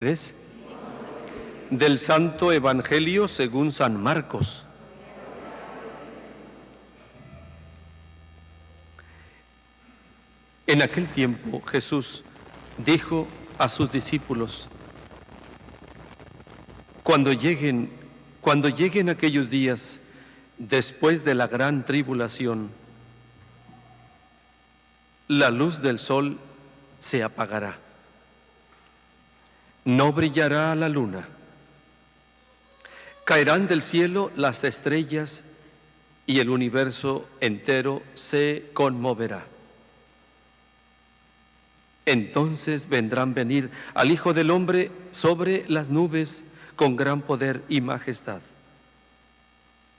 ¿Es? Del Santo Evangelio según San Marcos. En aquel tiempo Jesús dijo a sus discípulos: Cuando lleguen aquellos días después de la gran tribulación, la luz del sol se apagará. No brillará la luna. Caerán del cielo las estrellas y el universo entero se conmoverá. Entonces vendrán venir al Hijo del Hombre sobre las nubes con gran poder y majestad.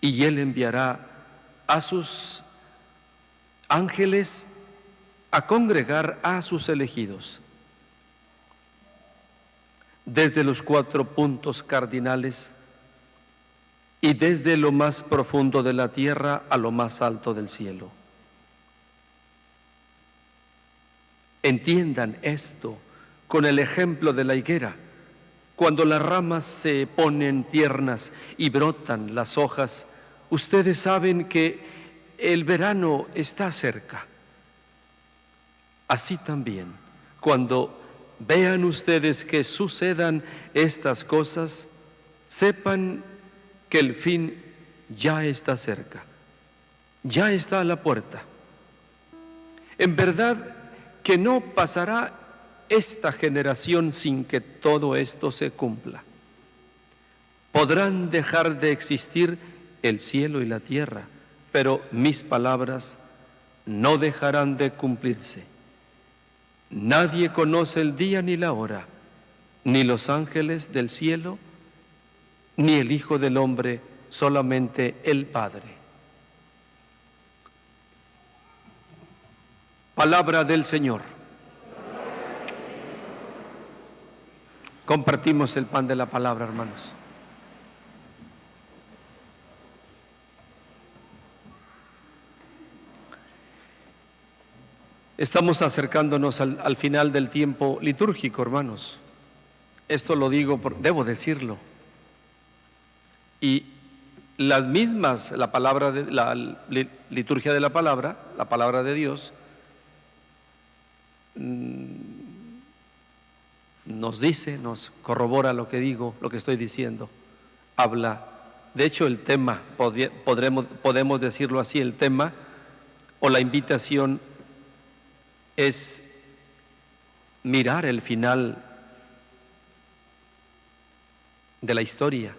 Y Él enviará a sus ángeles a congregar a sus elegidos desde los 4 puntos cardinales y desde lo más profundo de la tierra a lo más alto del cielo. Entiendan esto con el ejemplo de la higuera. Cuando las ramas se ponen tiernas y brotan las hojas, ustedes saben que el verano está cerca. Así también, cuando vean ustedes que sucedan estas cosas, sepan que el fin ya está cerca, ya está a la puerta. En verdad que no pasará esta generación sin que todo esto se cumpla. Podrán dejar de existir el cielo y la tierra, pero mis palabras no dejarán de cumplirse. Nadie conoce el día ni la hora, ni los ángeles del cielo, ni el Hijo del Hombre, solamente el Padre. Palabra del Señor. Compartimos el pan de la palabra, hermanos. Estamos acercándonos al final del tiempo litúrgico, hermanos. Esto lo digo, debo decirlo. Y las mismas, la liturgia de la palabra de Dios, nos dice, nos corrobora lo que digo, lo que estoy diciendo. Habla, de hecho el tema, podemos decirlo así, el tema o la invitación es mirar el final de la historia.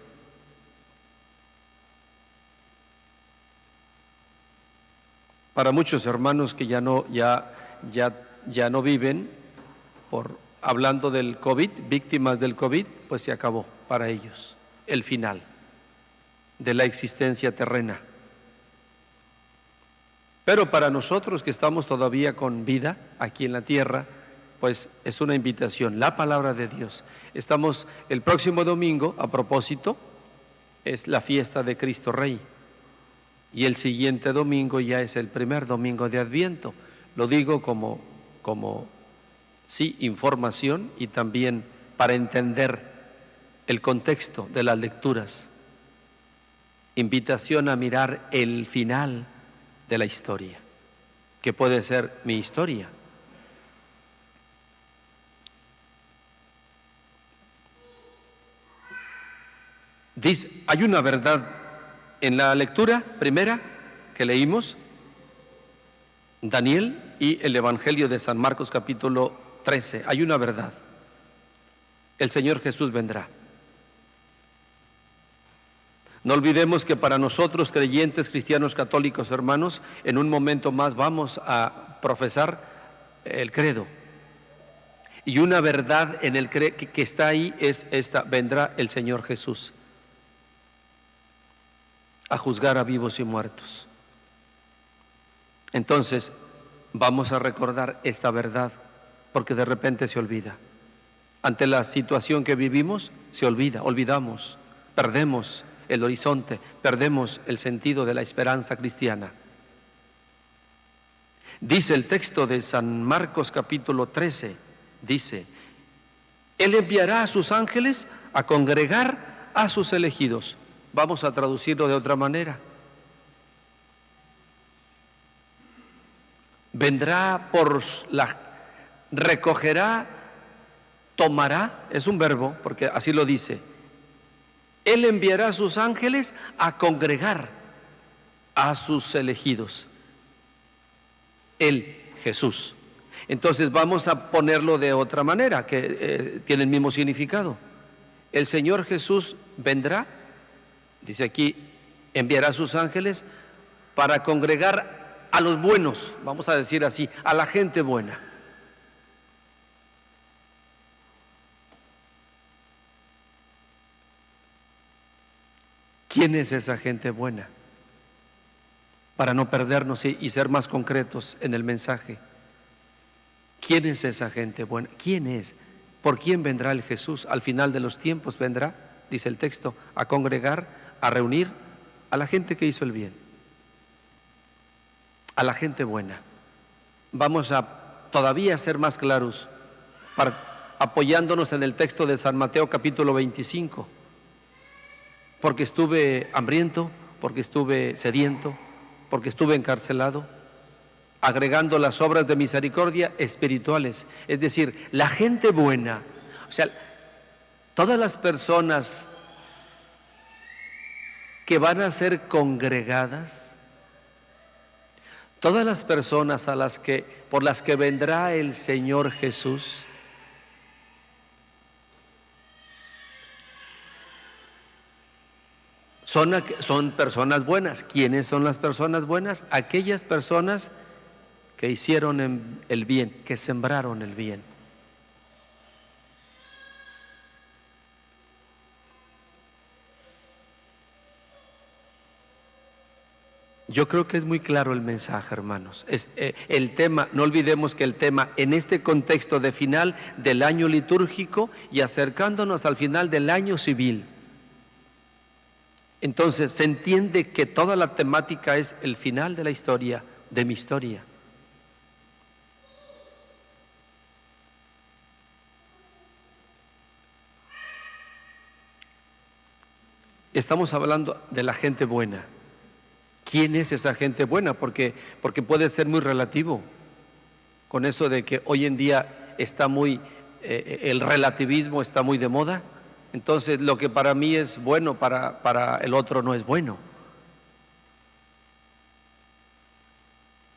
Para muchos hermanos que ya no viven, hablando del COVID, víctimas del COVID, pues se acabó para ellos el final de la existencia terrena. Pero para nosotros que estamos todavía con vida aquí en la tierra, pues es una invitación, la palabra de Dios. Estamos el próximo domingo, a propósito, es la fiesta de Cristo Rey. Y el siguiente domingo ya es el primer domingo de Adviento. Lo digo como información y también para entender el contexto de las lecturas. Invitación a mirar el final de la historia, que puede ser mi historia. Dice, hay una verdad en la lectura primera que leímos, Daniel y el Evangelio de San Marcos capítulo 13, hay una verdad. El Señor Jesús vendrá. No olvidemos que para nosotros, creyentes, cristianos, católicos, hermanos, en un momento más vamos a profesar el credo. Y una verdad en el credo que está ahí es esta: vendrá el Señor Jesús a juzgar a vivos y muertos. Entonces, vamos a recordar esta verdad, porque de repente se olvida. Ante la situación que vivimos, se olvidamos, perdemos el horizonte, perdemos el sentido de la esperanza cristiana. Dice el texto de San Marcos capítulo 13, dice: Él enviará a sus ángeles a congregar a sus elegidos. Vamos a traducirlo de otra manera. Vendrá recogerá, tomará, es un verbo, porque así lo dice. Él enviará a sus ángeles a congregar a sus elegidos. Él, Jesús. Entonces vamos a ponerlo de otra manera, que tiene el mismo significado. El Señor Jesús vendrá, dice aquí, enviará a sus ángeles para congregar a los buenos, vamos a decir así, a la gente buena. ¿Quién es esa gente buena? Para no perdernos y ser más concretos en el mensaje. ¿Quién es esa gente buena? ¿Quién es? ¿Por quién vendrá el Jesús? Al final de los tiempos vendrá, dice el texto, a congregar, a reunir a la gente que hizo el bien, a la gente buena. Vamos a todavía ser más claros, apoyándonos en el texto de San Mateo capítulo 25. Porque estuve hambriento, porque estuve sediento, porque estuve encarcelado, agregando las obras de misericordia espirituales, es decir, la gente buena, o sea, todas las personas que van a ser congregadas, todas las personas por las que vendrá el Señor Jesús, son personas buenas. ¿Quiénes son las personas buenas? Aquellas personas que hicieron el bien, que sembraron el bien. Yo creo que es muy claro el mensaje, hermanos. El tema, no olvidemos que el tema en este contexto de final del año litúrgico y acercándonos al final del año civil, entonces se entiende que toda la temática es el final de la historia, de mi historia. Estamos hablando de la gente buena. ¿Quién es esa gente buena? Porque puede ser muy relativo, con eso de que hoy en día está el relativismo está muy de moda. Entonces lo que para mí es bueno, para el otro no es bueno.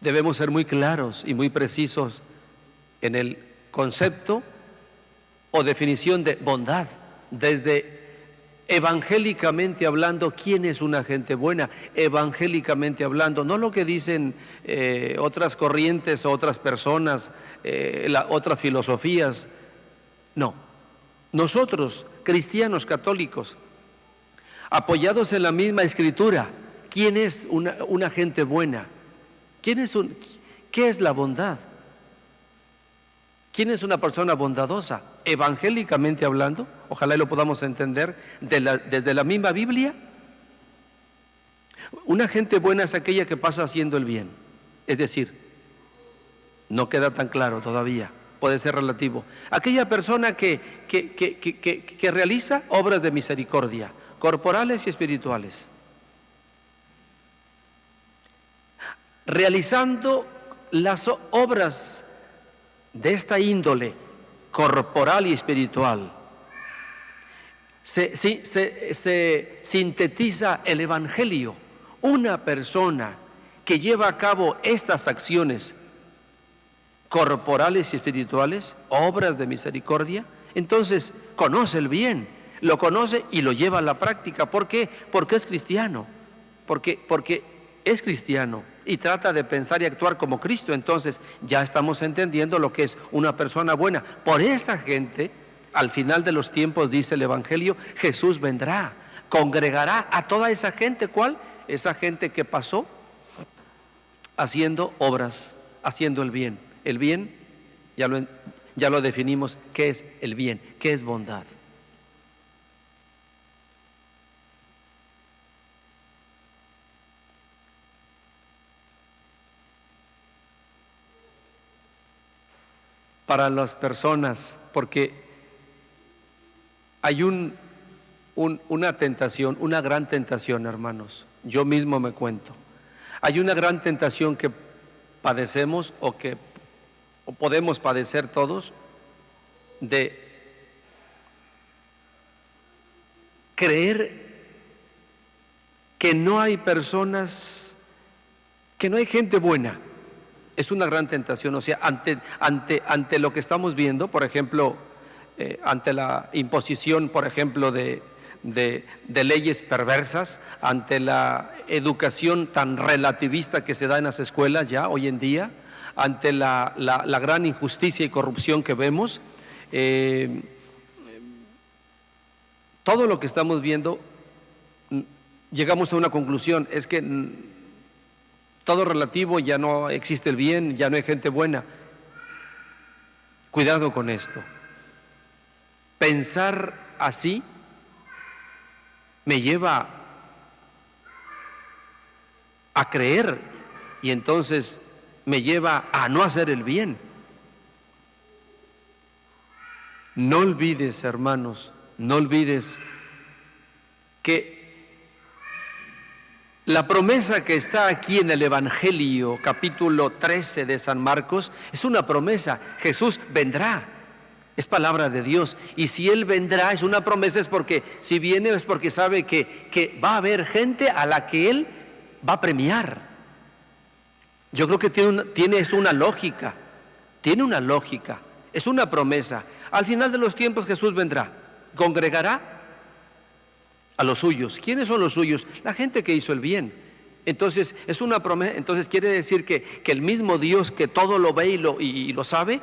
Debemos ser muy claros y muy precisos en el concepto o definición de bondad, desde evangélicamente hablando. ¿Quién es una gente buena? Evangélicamente hablando, no lo que dicen otras corrientes o otras personas, otras filosofías, no. Nosotros, cristianos católicos, apoyados en la misma Escritura, ¿quién es una gente buena? ¿Qué es la bondad? ¿Quién es una persona bondadosa? Evangélicamente hablando, ojalá lo podamos entender desde la misma Biblia. Una gente buena es aquella que pasa haciendo el bien. Es decir, no queda tan claro todavía, puede ser relativo. Aquella persona que realiza obras de misericordia, corporales y espirituales. Realizando las obras de esta índole corporal y espiritual, se sintetiza el Evangelio. Una persona que lleva a cabo estas acciones corporales y espirituales, obras de misericordia, entonces conoce el bien, lo conoce y lo lleva a la práctica. ¿Por qué? Porque es cristiano, porque es cristiano y trata de pensar y actuar como Cristo. Entonces ya estamos entendiendo lo que es una persona buena. Por esa gente, al final de los tiempos, dice el Evangelio, Jesús vendrá, congregará a toda esa gente. ¿Cuál? Esa gente que pasó haciendo obras, haciendo el bien. El bien, ya lo definimos. ¿Qué es el bien? ¿Qué es bondad? Para las personas, porque Hay una tentación, una gran tentación, hermanos. Yo mismo me cuento. Hay una gran tentación que padecemos o podemos padecer todos, de creer que no hay personas, que no hay gente buena. Es una gran tentación. O sea, ante lo que estamos viendo, por ejemplo, ante la imposición, por ejemplo, de leyes perversas, ante la educación tan relativista que se da en las escuelas ya hoy en día, ante la gran injusticia y corrupción que vemos, todo lo que estamos viendo, llegamos a una conclusión: es que todo relativo, ya no existe el bien, ya no hay gente buena. Cuidado con esto. Pensar así me lleva a creer, y entonces me lleva a no hacer el bien. No olvides, hermanos, no olvides que la promesa que está aquí en el Evangelio, capítulo 13 de San Marcos, es una promesa. Jesús vendrá, es palabra de Dios. Y si Él vendrá, es una promesa, es porque si viene es porque sabe que va a haber gente a la que Él va a premiar. Yo creo que tiene esto una lógica, tiene una lógica, es una promesa. Al final de los tiempos Jesús vendrá, congregará a los suyos. ¿Quiénes son los suyos? La gente que hizo el bien. Entonces es una promesa. Entonces quiere decir que el mismo Dios que todo lo ve y lo sabe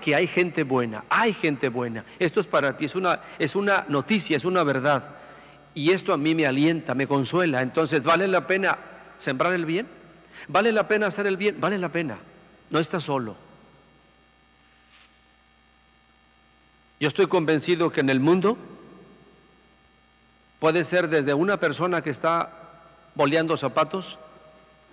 que hay gente buena, hay gente buena. Esto es para ti, es una noticia, es una verdad. Y esto a mí me alienta, me consuela. Entonces, ¿vale la pena sembrar el bien? ¿Vale la pena hacer el bien? Vale la pena. No estás solo. Yo estoy convencido que en el mundo puede ser desde una persona que está boleando zapatos,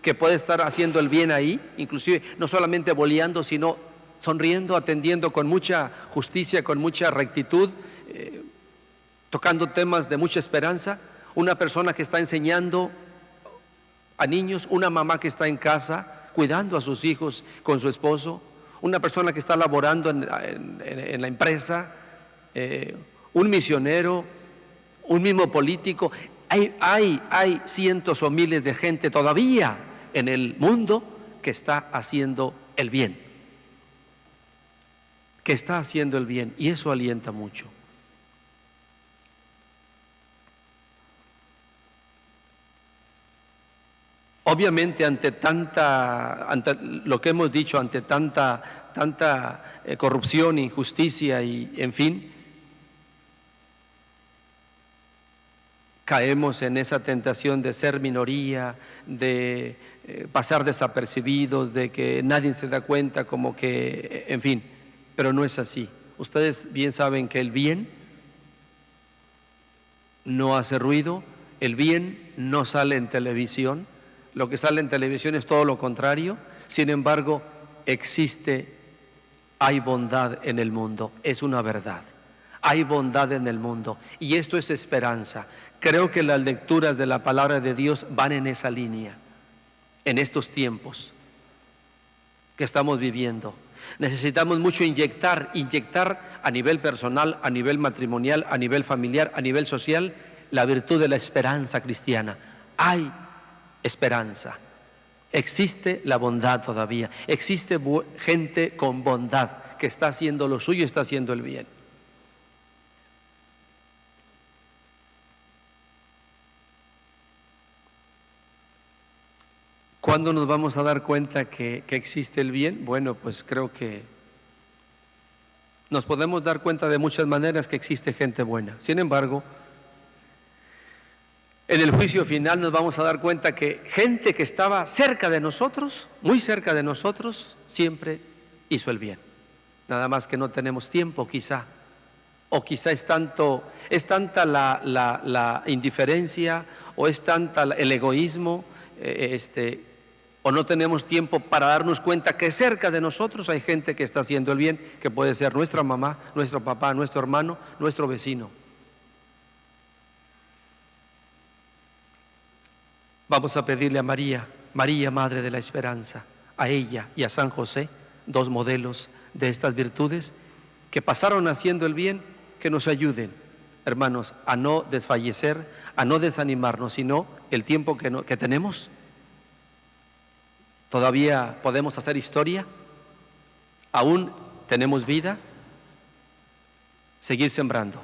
que puede estar haciendo el bien ahí, inclusive no solamente boleando, sino sonriendo, atendiendo con mucha justicia, con mucha rectitud, tocando temas de mucha esperanza. Una persona que está enseñando a niños, una mamá que está en casa cuidando a sus hijos con su esposo, una persona que está laborando en la empresa, un misionero, un mismo político. Hay cientos o miles de gente todavía en el mundo que está haciendo el bien, que está haciendo el bien, y eso alienta mucho. Obviamente ante lo que hemos dicho, ante tanta corrupción, injusticia y en fin, caemos en esa tentación de ser minoría, de pasar desapercibidos, de que nadie se da cuenta, como que, en fin, pero no es así. Ustedes bien saben que el bien no hace ruido, el bien no sale en televisión. Lo que sale en televisión es todo lo contrario. Sin embargo, hay bondad en el mundo, es una verdad. Hay bondad en el mundo y esto es esperanza. Creo que las lecturas de la palabra de Dios van en esa línea, en estos tiempos que estamos viviendo. Necesitamos mucho inyectar a nivel personal, a nivel matrimonial, a nivel familiar, a nivel social, la virtud de la esperanza cristiana. Hay esperanza, existe la bondad todavía, existe gente con bondad que está haciendo lo suyo, está haciendo el bien. ¿Cuándo nos vamos a dar cuenta que existe el bien? Bueno, pues creo que nos podemos dar cuenta de muchas maneras que existe gente buena. Sin embargo, en el juicio final nos vamos a dar cuenta que gente que estaba cerca de nosotros, muy cerca de nosotros, siempre hizo el bien. Nada más que no tenemos tiempo quizá, o quizá es tanta la indiferencia, o es tanta el egoísmo, o no tenemos tiempo para darnos cuenta que cerca de nosotros hay gente que está haciendo el bien, que puede ser nuestra mamá, nuestro papá, nuestro hermano, nuestro vecino. Vamos a pedirle a María, María, Madre de la Esperanza, a ella y a San José, dos modelos de estas virtudes, que pasaron haciendo el bien, que nos ayuden, hermanos, a no desfallecer, a no desanimarnos, sino el tiempo que tenemos. Todavía podemos hacer historia, aún tenemos vida, seguir sembrando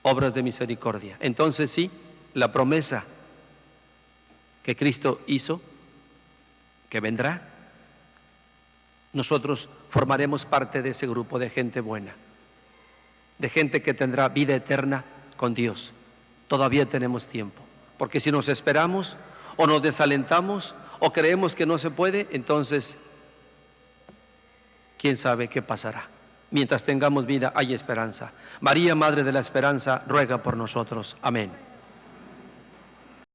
obras de misericordia. Entonces sí, la promesa que Cristo hizo, que vendrá, nosotros formaremos parte de ese grupo de gente buena, de gente que tendrá vida eterna con Dios. Todavía tenemos tiempo, porque si nos esperamos o nos desalentamos o creemos que no se puede, entonces quién sabe qué pasará. Mientras tengamos vida hay esperanza. María, Madre de la Esperanza, ruega por nosotros. Amén.